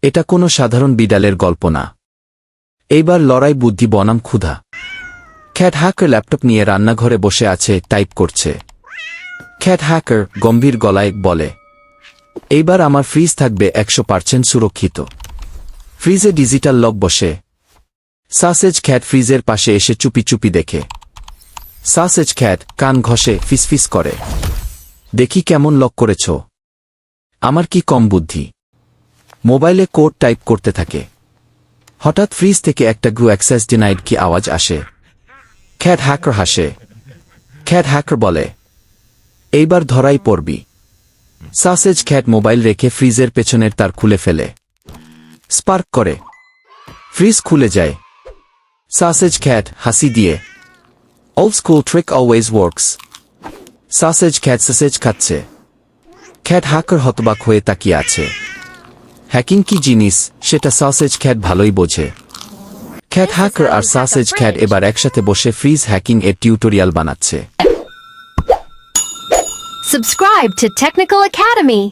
এটা কোনো সাধারণ বিড়ালের গল্প না। এইবার লড়াই বুদ্ধি বনাম ক্ষুধা। ক্যাট হ্যাকার ল্যাপটপ নিয়ে রান্নাঘরে বসে আছে, টাইপ করছে। ক্যাট হ্যাকার গম্ভীর গলায় বলে, এইবার আমার ফ্রিজ থাকবে 100% সুরক্ষিত। ফ্রিজে ডিজিটাল লক বসে। সাসেজ খ্যাট ফ্রিজের পাশে এসে চুপি চুপি দেখে। সাসেজ খ্যাট কান ঘষে ফিসফিস করে, দেখি কেমন লক করেছ। আমার কি কম বুদ্ধি। মোবাইলে কোড টাইপ করতে থাকে। হঠাৎ ফ্রিজ থেকে একটা গ্রু অ্যাক্সেস ডিনাইড কি আওয়াজ আসে। ক্যাট হ্যাকার হাসে। ক্যাট হ্যাকার বলে, এইবার ধরাই পড়বি। সাসেজ খ্যাট মোবাইল রেখে ফ্রিজের পেছনের তার খুলে ফেলে। স্পার্ক করে, ফ্রিজ খুলে যায়। সাসেজ খ্যাট হাসি দিয়ে, old school trick always works. Sausage খ্যাট সাসেজ খাচ্ছে। ক্যাট হ্যাকার হতবাক হয়ে তাকিয়ে আছে। হ্যাকিং কি জিনিস সেটা সাসেজ খ্যাট ভালোই বোঝে। ক্যাট হ্যাকার আর সাসেজ খ্যাট এবার একসাথে বসে ফ্রিজ হ্যাকিং এর টিউটোরিয়াল বানাচ্ছে। Subscribe to Technical Academy.